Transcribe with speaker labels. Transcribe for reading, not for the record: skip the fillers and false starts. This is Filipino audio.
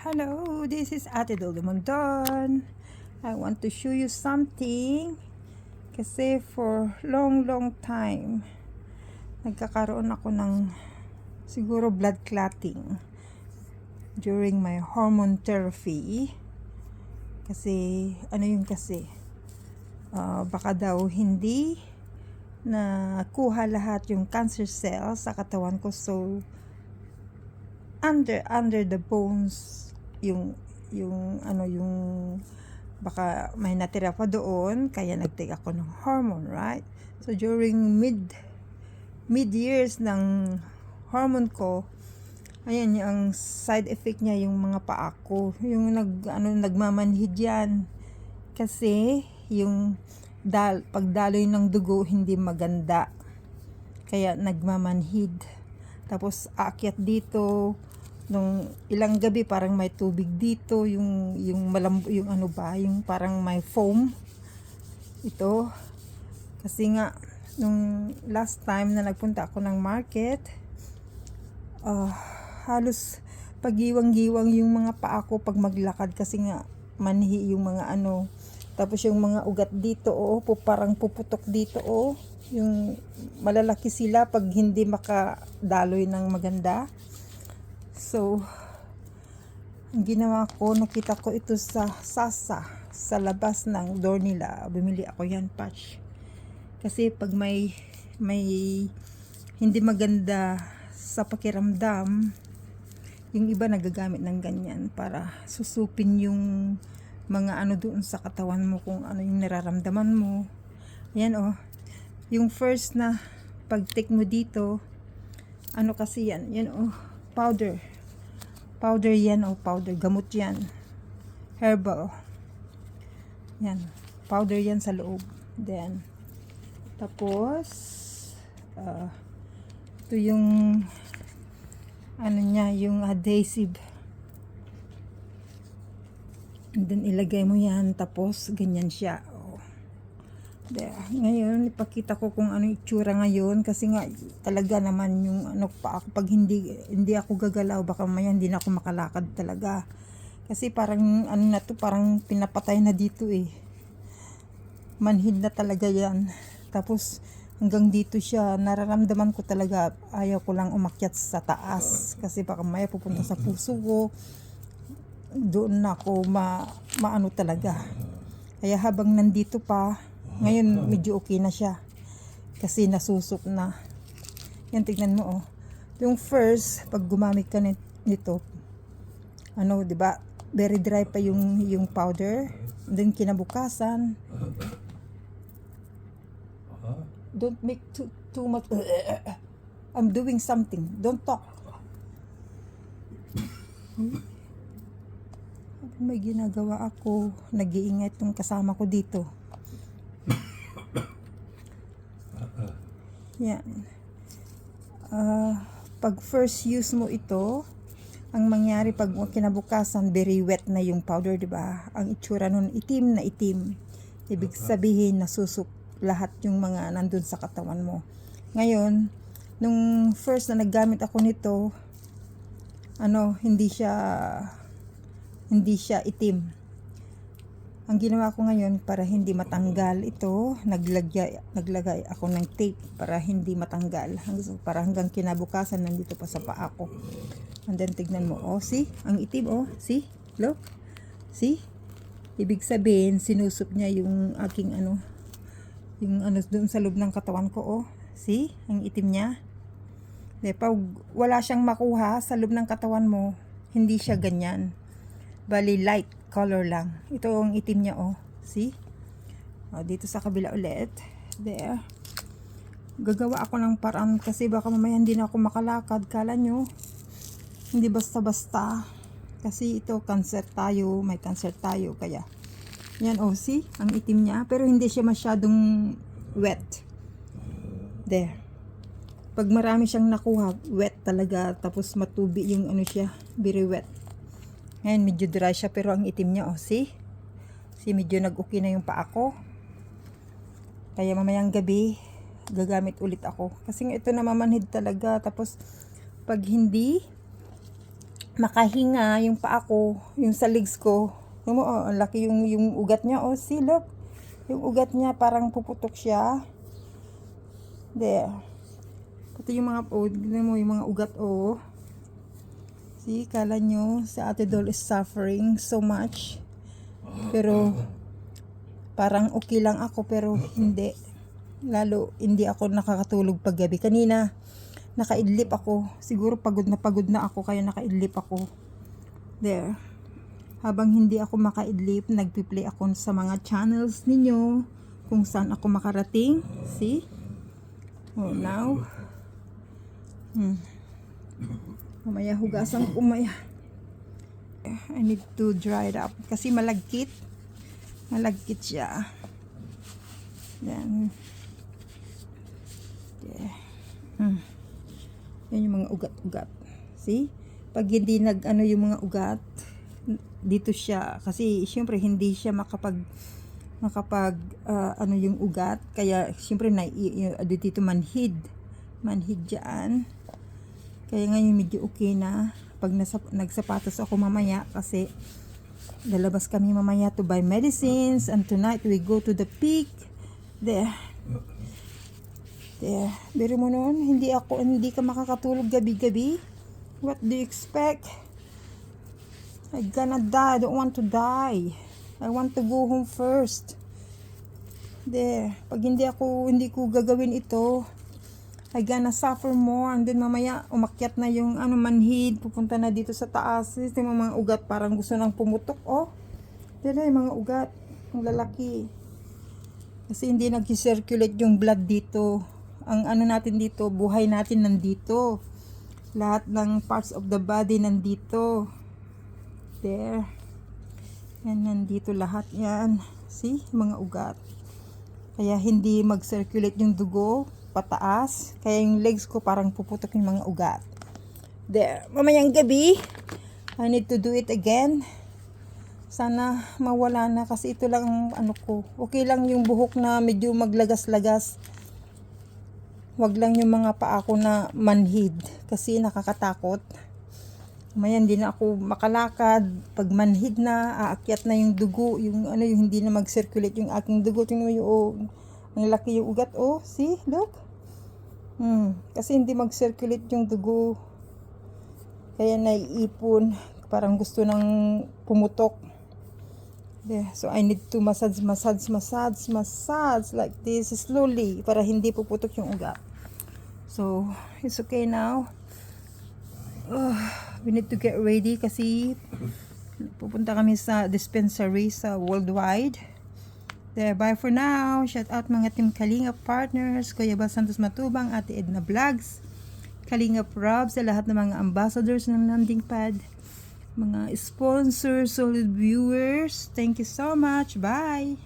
Speaker 1: Hello, this is Ate Dolo Mondon. I want to show you something kasi for long time nagkakaroon ako ng siguro blood clotting during my hormone therapy kasi baka daw hindi na kuha lahat yung cancer cells sa katawan ko, so under the bones yung baka may natira pa doon, kaya nag-take ako ng hormone, right? So during mid years ng hormone ko, ayan yung side effect niya, yung mga paa ko, yung nagmamanhid yan kasi yung pagdaloy ng dugo hindi maganda, kaya nagmamanhid. Tapos aakyat dito nung ilang gabi, parang may tubig dito, yung yung parang may foam ito. Kasi nga nung last time na nagpunta ako ng market, halos pagiwang-giwang yung mga paa ko pag maglakad kasi nga manhi yung mga tapos yung mga ugat dito, parang puputok dito, yung malalaki sila pag hindi makadaloy ng maganda. So ang ginawa ko, nakita ko ito sa Sasa, sa labas ng door nila, bumili ako yan patch. Kasi pag may hindi maganda sa pakiramdam, yung iba nagagamit ng ganyan para susupin yung mga doon sa katawan mo, kung ano yung nararamdaman mo. Yan yung first na pag-take mo dito, kasi yan powder yan, powder, gamot yan, herbal yan, powder yan sa loob. Then tapos ito yung niya, yung adhesive, and then ilagay mo yan, tapos ganyan siya. Ngayon ipakita ko kung ano itsura ngayon, kasi nga talaga naman yung pa ako, pag hindi ako gagalaw, baka mamaya hindi na ako makalakad talaga, kasi parang parang pinapatay na dito, manhid na talaga yan. Tapos hanggang dito siya, nararamdaman ko talaga, ayaw ko lang umakyat sa taas kasi baka mamaya pupunta sa puso ko, doon na ako maano talaga. Kaya habang nandito pa, ngayon medyo okay na siya kasi nasusok na yan. Tignan mo yung first, pag gumamit ka nito, diba, very dry pa yung powder. Then kinabukasan, don't make too much. I'm doing something, don't talk. May ginagawa ako, nag-iingay tong kasama ko dito. Yan. Pag first use mo ito, ang mangyari pag kinabukasan, very wet na yung powder, diba? Ang itsura nun, itim na itim. Ibig sabihin, nasusok lahat yung mga nandun sa katawan mo. Ngayon, nung first na naggamit ako nito, hindi siya itim. Ang ginawa ko ngayon, para hindi matanggal ito, naglagay ako ng tape para hindi matanggal, para hanggang kinabukasan nandito pa sa paa ko. And then tignan mo, see? Ang itim, see? Look? See? Ibig sabihin, sinusup niya yung aking yung doon sa loob ng katawan ko, see? Ang itim niya. Pag wala siyang makuha sa loob ng katawan mo, hindi siya ganyan. Bali light color lang. Ito ang itim niya, see? Dito sa kabila ulit. There. Gagawa ako ng paraan kasi baka mamaya hindi na ako makalakad. Kala nyo, hindi basta-basta. Kasi ito, may cancer tayo. Kaya, yan, see? Ang itim niya. Pero hindi siya masyadong wet. There. Pag marami siyang nakuha, wet talaga. Tapos matubi yung siya, very wet. Ngayon, medyo dry siya, pero ang itim niya, see? See, medyo nag-okay na yung paa ko. Kaya mamayang gabi, gagamit ulit ako. Kasi nga ito namamanhid talaga. Tapos, pag hindi makahinga yung paa ko, yung sa legs ko. Yung mo, ang laki yung ugat niya. Oh, see, look. Yung ugat niya parang puputok siya. There. Pati yung mga, oh, tignan mo yung mga ugat, oh. See, kala nyo, si Ate Doll is suffering so much. Pero, parang okay lang ako, pero hindi. Lalo, hindi ako nakakatulog paggabi. Kanina, nakaidlip ako. Siguro pagod na ako, kaya nakaidlip ako. There. Habang hindi ako makaidlip, nagpi-play ako sa mga channels ninyo, kung saan ako makarating. See? Oh, now. Mamaya hugasan ko maya. I need to dry it up. Kasi malagkit. Malagkit siya. Yan. Yeah. Yan yung mga ugat-ugat. See? Pag hindi nag-ano yung mga ugat, dito siya. Kasi syempre hindi siya makapag ano yung ugat. Kaya syempre dito manhid dyan. Kaya ngayon medyo okay na. Pag nagsapatos ako mamaya, kasi lalabas kami mamaya to buy medicines, and tonight we go to the peak. There. Biro mo noon, hindi ka makakatulog gabi-gabi. What do you expect? I'm gonna die. I don't want to die. I want to go home first. There. Pag hindi ko gagawin ito, I gonna suffer more. And then mamaya, umakyat na yung manhid. Pupunta na dito sa taas. Ito yung mga ugat. Parang gusto nang pumutok. Oh. Dito yung mga ugat. Ang lalaki. Kasi hindi nag-circulate yung blood dito. Ang natin dito, buhay natin nandito. Lahat ng parts of the body nandito. There. Yan, nandito lahat yan. See? Mga ugat. Kaya hindi mag-circulate yung dugo pataas. Kaya yung legs ko parang puputok yung mga ugat. There. Mamayang gabi, I need to do it again. Sana mawala na, kasi ito lang ang ko. Okay lang yung buhok na medyo maglagas-lagas. Wag lang yung mga paa ko na manhid, kasi nakakatakot. Mamaya hindi na ako makalakad. Pag manhid na, aakyat na yung dugo, yung yung hindi na mag-circulate yung aking dugo. Tingnan mo yung ang laki yung ugat. Oh, see? Look. Kasi hindi mag-circulate yung dugo. Kaya naiipon. Parang gusto nang pumutok. Yeah, so I need to massage like this slowly para hindi puputok yung ugat. So, it's okay now. We need to get ready kasi pupunta kami sa dispensary sa Worldwide. There, bye for now. Shout out mga Team Kalinga partners, Kuya Bal Santos Matubang, Ate Edna Vlogs, Kalinga Rob, sa lahat ng mga ambassadors ng Landing Pad, mga sponsors, solid viewers. Thank you so much. Bye!